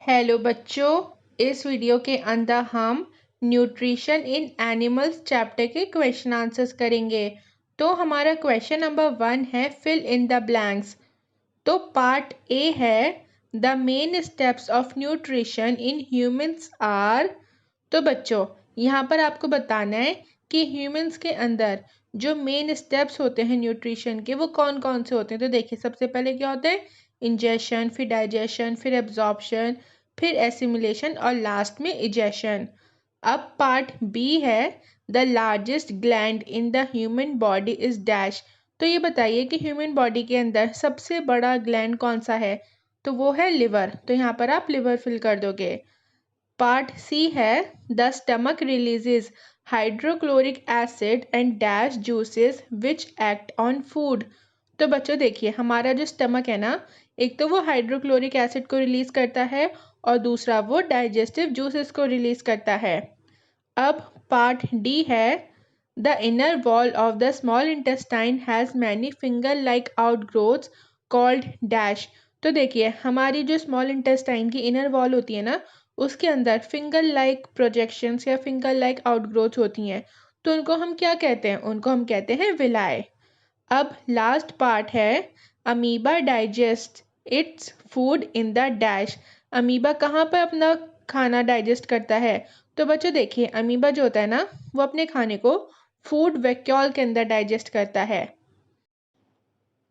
Hello बच्चों, इस video के अंदर हम न्यूट्रिशन इन एनिमल्स चैप्टर के क्वेश्चन आंसर्स करेंगे। तो हमारा क्वेश्चन नंबर 1 है फिल इन द ब्लैंक्स। तो पार्ट ए है the main steps of nutrition in humans are. तो बच्चों यहाँ पर आपको बताना है कि ह्यूमंस के अंदर जो मेन स्टेप्स होते हैं न्यूट्रिशन के वो कौन कौन से होते हैं। तो देखिए सबसे पहले क्या होता है, इंजेशन, फिर डाइजेशन, फिर एब्जॉर्प्शन, फिर एसिमिलेशन और लास्ट में इजेशन। अब पार्ट बी है the largest gland in the human body is dash. तो ये बताइए कि ह्यूमन बॉडी के अंदर सबसे बड़ा ग्लैंड कौन सा है। तो वो है लिवर। तो यहाँ पर आप लिवर फिल कर दोगे। पार्ट सी है the stomach releases hydrochloric acid and dash juices which act on food. तो बच्चों देखिए हमारा जो स्टमक है ना, एक तो वो हाइड्रोक्लोरिक एसिड को रिलीज करता है और दूसरा वो डाइजेस्टिव जूसेस को रिलीज करता है। अब पार्ट डी है the inner wall of the small intestine has many finger like outgrowths called dash. तो देखिए हमारी जो स्मॉल इंटेस्टाइन की इनर वॉल होती है ना, उसके अंदर फिंगर लाइक प्रोजेक्शंस या फिंगर लाइक आउटग्रोथ होती हैं। तो उनको हम क्या कहते हैं, उनको हम कहते हैं विलाय। अब लास्ट पार्ट है amoeba digest its food in the dash. Amoeba कहाँ पर अपना खाना डाइजेस्ट करता है। तो बच्चों देखिए अमीबा जो होता है ना, वो अपने खाने को फूड वैक्यूल के अंदर डाइजेस्ट करता है।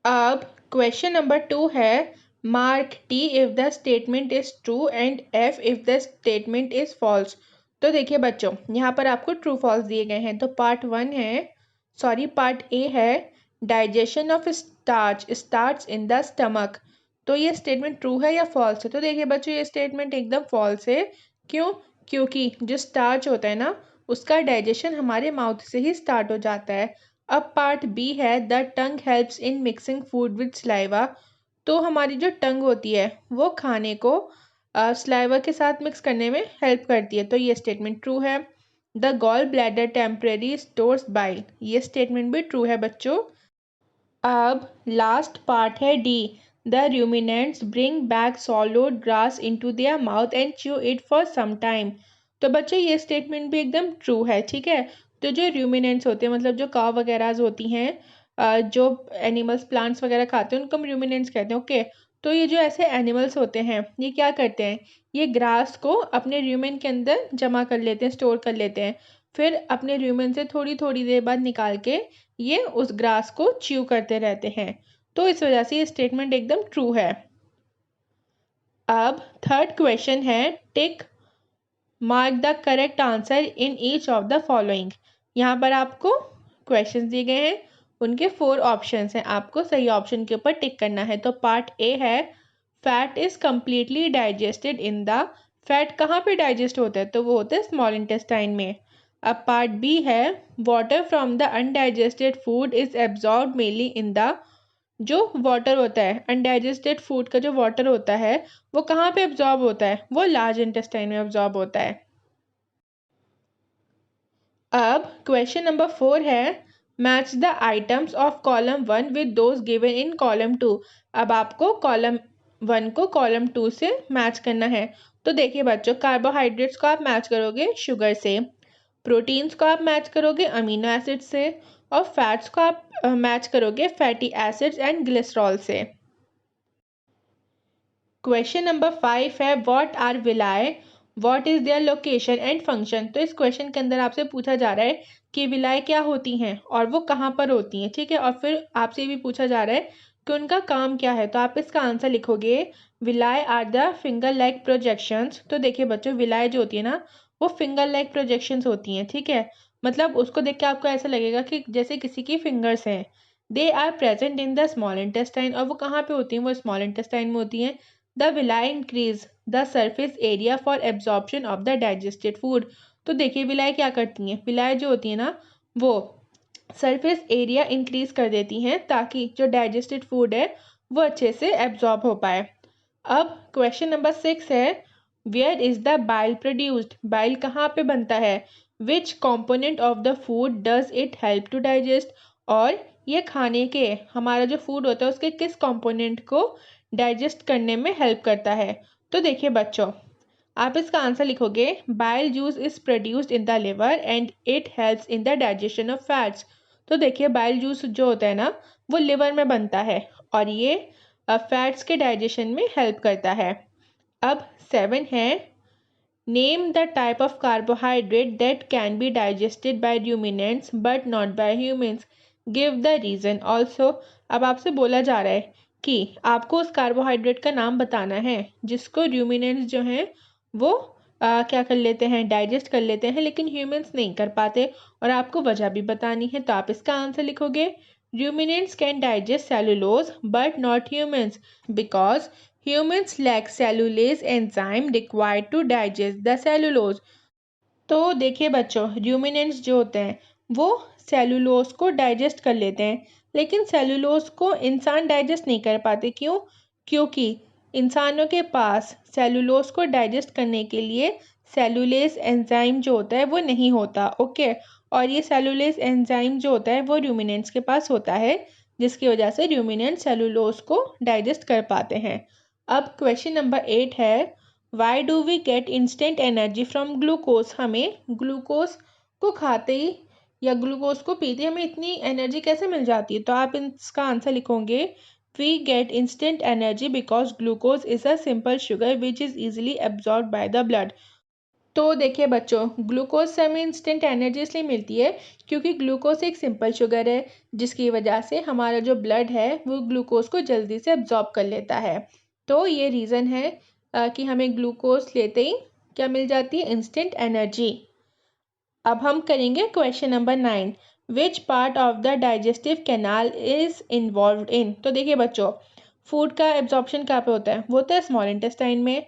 अब क्वेश्चन नंबर 2 है mark T if the statement is true and F if the statement is false. तो देखिए बच्चों यहाँ पर आपको ट्रू फॉल्स दिए गए हैं। तो पार्ट ए है digestion of starch starts in the stomach. तो ये स्टेटमेंट ट्रू है या फॉल्स है। तो देखिए बच्चों ये स्टेटमेंट एकदम फॉल्स है। क्यों? क्योंकि जो स्टार्च होता है ना, उसका डाइजेशन हमारे माउथ से ही स्टार्ट हो जाता है। अब पार्ट बी है the tongue helps in mixing food with saliva. तो हमारी जो टंग होती है वो खाने को सलाइवा के साथ मिक्स करने में हेल्प करती है। तो ये स्टेटमेंट ट्रू है। The gall bladder temporary stores bile, ये स्टेटमेंट भी ट्रू है बच्चों। अब लास्ट पार्ट है D the ruminants bring back swallowed grass into their mouth and chew it for some time. तो बच्चों ये स्टेटमेंट भी एकदम ट्रू है। ठीक है, तो जो रूमिनेंट्स होते हैं मतलब जो काव वगैरह होती हैं, जो एनिमल्स प्लांट्स वगैरह खाते हैं उनको हम रूमिनेंट्स कहते हैं। ओके, तो ये जो ऐसे एनिमल्स होते हैं ये क्या करते हैं, ये ग्रास को अपने रूमेन के अंदर जमा कर लेते हैं, स्टोर कर लेते हैं। फिर अपने रूमेन से थोड़ी थोड़ी देर बाद निकाल के ये उस ग्रास को च्यू करते रहते हैं। तो इस वजह से ये स्टेटमेंट एकदम ट्रू है। अब थर्ड क्वेश्चन है tick mark the correct answer in each of the following. यहाँ पर आपको क्वेश्चन दिए गए हैं, उनके 4 ऑप्शंस हैं, आपको सही ऑप्शन के ऊपर टिक करना है। तो पार्ट ए है fat is completely digested in the. Fat कहाँ पे डाइजेस्ट होता है, तो वो होता है स्मॉल इंटेस्टाइन में। अब पार्ट बी है water from the undigested food is absorb mainly in the. जो वाटर होता है अनडाइजेस्टेड फूड का जो वाटर होता है वो कहाँ पे एब्जॉर्ब होता है, वो लार्ज इंटेस्टाइन में एब्जॉर्ब होता है। अब क्वेश्चन नंबर 4 है match the items of column 1 with those given in column 2। अब आपको कॉलम 1 को कॉलम 2 से मैच करना है। तो देखिए बच्चों कार्बोहाइड्रेट्स को आप मैच करोगे शुगर से, प्रोटीन्स को आप मैच करोगे अमीनो एसिड से, और फैट्स को आप मैच करोगे फैटी एसिड्स एंड ग्लिसरॉल से। क्वेश्चन नंबर 5 है what are villi, what is their location and function. तो इस क्वेश्चन के अंदर आपसे पूछा जा रहा है कि विलाय क्या होती हैं और वो कहाँ पर होती हैं। ठीक है, और फिर आपसे भी पूछा जा रहा है कि उनका काम क्या है। तो आप इसका आंसर लिखोगे villi are the finger like projections. तो देखिए बच्चों विलाय जो होती है ना, वो फिंगर लाइक प्रोजेक्शंस होती हैं। ठीक है, मतलब उसको देख के आपको ऐसा लगेगा कि जैसे किसी की फिंगर्स हैं। They are present in the small intestine, और वो कहाँ पे होती हैं, वो स्मॉल इंटेस्टाइन में होती हैं। The villi increase the surface area for absorption of the digested food. तो देखिए विलाई क्या करती हैं, विलाई जो होती है ना वो सरफेस एरिया इंक्रीज कर देती हैं ताकि जो डाइजेस्टेड फूड है वो अच्छे से एब्जॉर्ब हो पाए। अब क्वेश्चन नंबर 6 है where is the bile produced. Bile कहाँ पे बनता है, which component of the food does it help to digest. और ये खाने के हमारा जो फूड होता है उसके किस कॉम्पोनेंट को डाइजेस्ट करने में हेल्प करता है। तो देखिए बच्चों, आप इसका आंसर लिखोगे bile juice is produced in the liver and it helps in the digestion of fats. तो देखिए बाइल जूस जो होता है ना, वो लिवर में बनता है और ये फैट्स के डाइजेशन में हेल्प करता है। अब 7 है, name the type of carbohydrate that can be digested by ruminants but not by humans, give the reason also. अब आपसे बोला जा रहा है कि आपको उस कार्बोहाइड्रेट का नाम बताना है जिसको रूमिनेंट्स जो हैं वो क्या कर लेते हैं, डाइजेस्ट कर लेते हैं, लेकिन ह्यूमंस नहीं कर पाते, और आपको वजह भी बतानी है। तो आप इसका आंसर लिखोगे ruminants can digest cellulose but not humans because humans lack cellulase enzyme required to digest the cellulose। तो देखिए बच्चों, रूमिनेंट्स जो होते हैं वो सेलुलोज को डाइजेस्ट कर लेते हैं, लेकिन सेलुलोज को इंसान डाइजेस्ट नहीं कर पाते। क्यों? क्योंकि इंसानों के पास सेलुलोज को डाइजेस्ट करने के लिए सेलुलेज एंजाइम जो होता है वो नहीं होता। ओके, और ये सेलुलेज एंजाइम जो होता है वो रूमिनेंट्स के पास होता है, जिसकी वजह से रूमिनेंट सेलुलोज को डाइजेस्ट कर पाते हैं। अब क्वेश्चन नंबर 8 है, why do we get instant energy from glucose. हमें ग्लूकोज को खाते ही या ग्लूकोज को पीते हमें इतनी एनर्जी कैसे मिल जाती है? तो आप इसका आंसर लिखोगे we get instant energy because glucose is a simple sugar which is easily absorb by the blood. तो देखिए बच्चों, ग्लूकोज से हमें इंस्टेंट एनर्जी इसलिए मिलती है क्योंकि ग्लूकोज एक सिंपल शुगर है, जिसकी वजह से हमारा जो ब्लड है वो ग्लूकोज को जल्दी से एब्जॉर्ब कर लेता है। तो ये रीज़न है कि हमें ग्लूकोज लेते ही क्या मिल जाती है, इंस्टेंट एनर्जी। अब हम करेंगे question number 9, which part of the digestive canal is involved इन। तो देखिए बच्चों, फूड का एब्जॉर्प्शन कहाँ पे होता है? वो होता है स्मॉल इंटेस्टाइन में।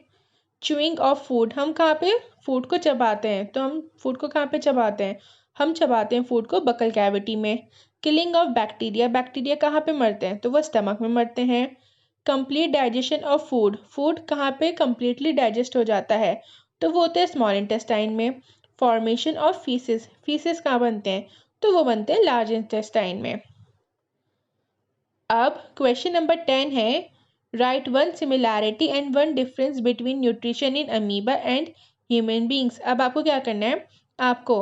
च्यूइंग ऑफ फूड, हम कहाँ पे फूड को चबाते हैं? तो हम फूड को कहाँ पे चबाते हैं? हम चबाते हैं फूड को बकल कैविटी में। किलिंग ऑफ बैक्टीरिया, बैक्टीरिया कहाँ पे मरते हैं? तो वो स्टमक में मरते हैं। Complete digestion of food, food कहाँ पे कंप्लीटली डाइजेस्ट हो जाता है? तो वो होते हैं स्मॉल इंटेस्टाइन में। फॉर्मेशन ऑफ फीसिस, फीसिस कहाँ बनते हैं? तो वो बनते हैं लार्ज इंटेस्टाइन में। अब क्वेश्चन नंबर 10 है, right one similarity and one difference between nutrition in amoeba and human beings. अब आपको क्या करना है, आपको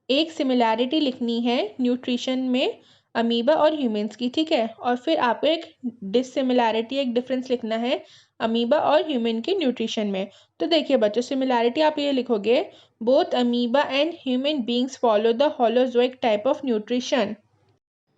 एक सिमिलैरिटी लिखनी है न्यूट्रिशन में अमीबा और ह्यूमंस की, ठीक है, और फिर आपको एक डिससिमिलैरिटी, एक डिफरेंस लिखना है अमीबा और ह्यूमन के न्यूट्रिशन में। तो देखिए बच्चों, सिमिलैरिटी आप ये लिखोगे, both amoeba and human beings follow the holozoic type of nutrition.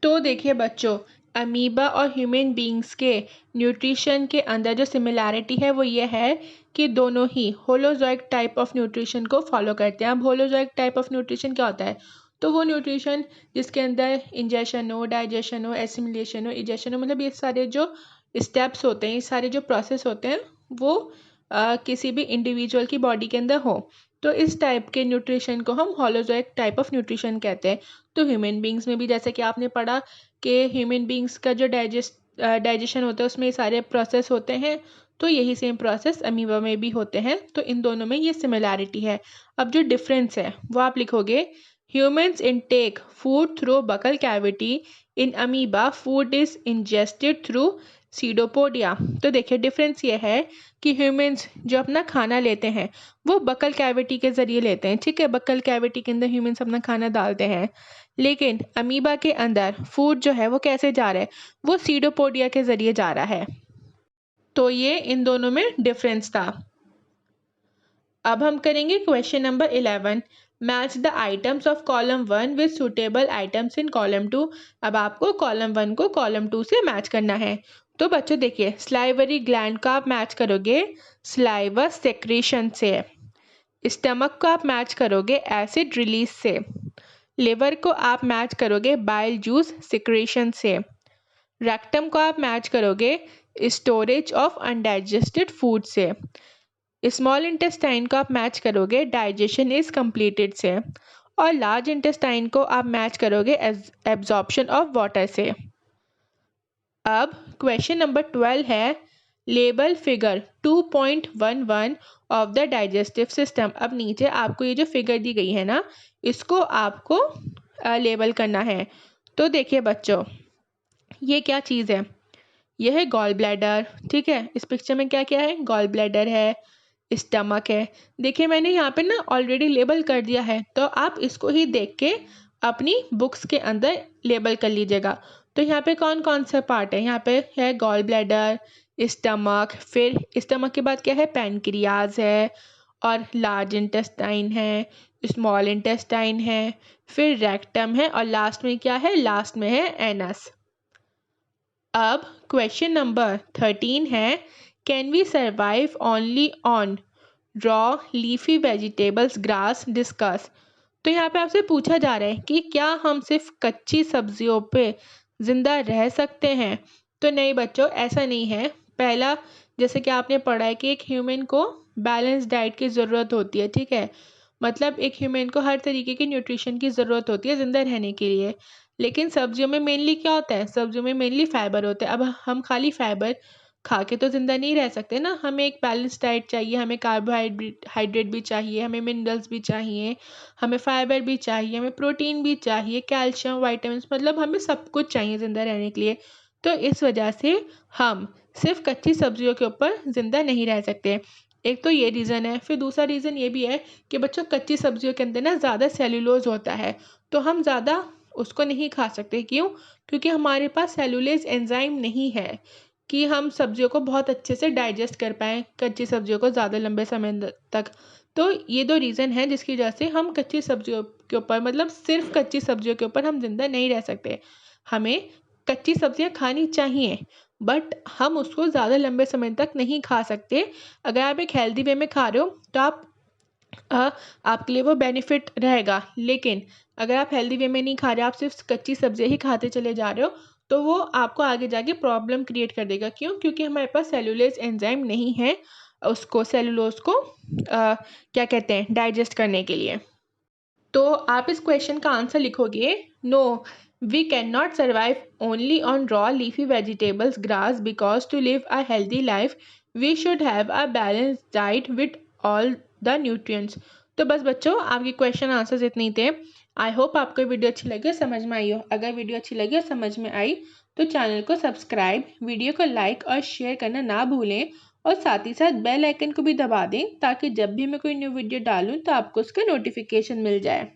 तो देखिए बच्चों, अमीबा और ह्यूमन बींग्स के न्यूट्रिशन के अंदर जो सिमिलैरिटी है वो ये है कि दोनों ही होलोजोइक टाइप ऑफ न्यूट्रिशन को फॉलो करते हैं। अब होलोजोइक टाइप ऑफ न्यूट्रिशन क्या होता है? तो वो न्यूट्रिशन जिसके अंदर इंजेशन हो, डाइजेशन हो, एसिमिलेशन हो, इजेशन हो, मतलब ये सारे जो स्टेप्स होते हैं, ये सारे जो प्रोसेस होते हैं वो किसी भी इंडिविजुअल की बॉडी के अंदर हो। तो इस टाइप के न्यूट्रिशन को हम होलोजोइक टाइप ऑफ न्यूट्रिशन कहते हैं। तो ह्यूमन बींग्स में भी जैसे कि आपने पढ़ा कि ह्यूमन बींग्स का जो डाइजेशन होता है उसमें सारे प्रोसेस होते हैं, तो यही सेम प्रोसेस अमीबा में भी होते हैं। तो इन दोनों में ये सिमिलैरिटी है। अब जो डिफरेंस है वो आप लिखोगे, humans intake food through buccal cavity, in amoeba food is ingested through pseudopodia. तो देखिए डिफरेंस ये है कि ह्यूमंस जो अपना खाना लेते हैं वो बकल कैविटी के ज़रिए लेते हैं, ठीक है, बकल कैविटी के अंदर ह्यूमंस अपना खाना डालते हैं, लेकिन अमीबा के अंदर फूड जो है वो कैसे जा रहा है? वो सीडोपोडिया के ज़रिए जा रहा है। तो ये इन दोनों में डिफरेंस था। अब हम करेंगे question number 11, match the items of column 1 with suitable items in column 2। अब आपको कॉलम 1 को कॉलम 2 से मैच करना है। तो बच्चों देखिए, स्लाइवरी ग्लैंड को आप मैच करोगे स्लाइवा सेक्रेशन से, स्टमक को आप मैच करोगे एसिड रिलीज से, लिवर को आप मैच करोगे बाइल जूस सिक्रेशन से, रेक्टम को आप मैच करोगे स्टोरेज ऑफ अनडाइजेस्टेड फूड से, स्मॉल इंटेस्टाइन को आप मैच करोगे डाइजेशन इज कंप्लीटेड से, और लार्ज इंटेस्टाइन को आप मैच करोगे एब्जॉर्प्शन ऑफ वाटर से। अब क्वेश्चन नंबर 12 है, label figure 2.11 of the digestive system. अब नीचे आपको ये जो फिगर दी गई है ना, इसको आपको लेबल करना है। तो देखिए बच्चों, ये क्या चीज़ है? ये है गॉल ब्लैडर, ठीक है। इस पिक्चर में क्या क्या है, गॉल ब्लैडर है, स्टमक है। देखिए मैंने यहाँ पे ना ऑलरेडी लेबल कर दिया है, तो आप इसको ही देख के अपनी बुक्स के अंदर लेबल कर लीजिएगा। तो यहाँ पे कौन कौन सा पार्ट है, यहाँ पे है गॉल ब्लैडर, स्टमक, फिर स्टमक के बाद क्या है, पैनक्रियाज है, और लार्ज इंटेस्टाइन है, स्मॉल इंटेस्टाइन है, फिर रेक्टम है, और लास्ट में क्या है, लास्ट में है एनस। अब क्वेश्चन नंबर 13 है, can we survive only on raw leafy vegetables grass discuss. तो यहाँ पे आपसे पूछा जा रहा है कि क्या हम सिर्फ कच्ची सब्जियों पे जिंदा रह सकते हैं। तो नहीं बच्चों, ऐसा नहीं है। पहला, जैसे कि आपने पढ़ा है कि एक ह्यूमन को बैलेंस डाइट की ज़रूरत होती है, ठीक है। मतलब एक ह्यूमन को हर तरीके की न्यूट्रिशन की ज़रूरत होती है ज़िंदा रहने के लिए। लेकिन सब्जियों में मेनली क्या होता है, सब्जियों में मेनली फाइबर होता है। अब हम खाली फाइबर खा के तो ज़िंदा नहीं रह सकते ना, हमें एक बैलेंस डाइट चाहिए, हमें कार्बोहाइड्रेट भी चाहिए, हमें मिनरल्स भी चाहिए, हमें फाइबर भी चाहिए, हमें प्रोटीन भी चाहिए, कैल्शियम, वाइटामिन्स, मतलब हमें सब कुछ चाहिए ज़िंदा रहने के लिए। तो इस वजह से हम सिर्फ कच्ची सब्जियों के ऊपर ज़िंदा नहीं रह सकते। एक तो ये रीज़न है। फिर दूसरा रीज़न ये भी है कि बच्चों कच्ची सब्जियों के अंदर ना ज़्यादा सेलुलोज होता है, तो हम ज़्यादा उसको नहीं खा सकते। क्यों? क्योंकि हमारे पास सेलुलेज एंजाइम नहीं है कि हम सब्जियों को बहुत अच्छे से डाइजेस्ट कर पाएँ, कच्ची सब्जियों को ज़्यादा लंबे समय तक। तो ये दो रीज़न हैं जिसकी वजह से हम कच्ची सब्जियों के ऊपर, मतलब सिर्फ कच्ची सब्जियों के ऊपर हम ज़िंदा नहीं रह सकते। हमें कच्ची सब्जियां खानी चाहिए, बट हम उसको ज़्यादा लंबे समय तक नहीं खा सकते। अगर आप एक हेल्दी वे में खा रहे हो तो आपके लिए वो बेनिफिट रहेगा। लेकिन अगर आप हेल्दी वे में नहीं खा रहे, आप सिर्फ कच्ची सब्जियां ही खाते चले जा रहे हो, तो वो आपको आगे जाके प्रॉब्लम क्रिएट कर देगा। क्यों? क्योंकि हमारे पास सेलुलेज एंजाइम नहीं है उसको, सेलुलोज को क्या कहते हैं, डाइजेस्ट करने के लिए। तो आप इस क्वेश्चन का आंसर लिखोगे, no we can not survive only on raw leafy vegetables grass, because to live a healthy life we should have a balance diet with all the nutrients. तो बस बच्चों, आपके क्वेश्चन आंसर्स इतने ही थे। I hope आपको video अच्छी लगी और समझ में आई हो। अगर वीडियो अच्छी लगी और समझ में आई तो चैनल को सब्सक्राइब, वीडियो को लाइक और शेयर करना ना भूलें, और साथ ही साथ बेल आइकन को भी दबा दें ताकि जब भी मैं कोई न्यू वीडियो डालूं तो आपको उसका नोटिफिकेशन मिल जाए।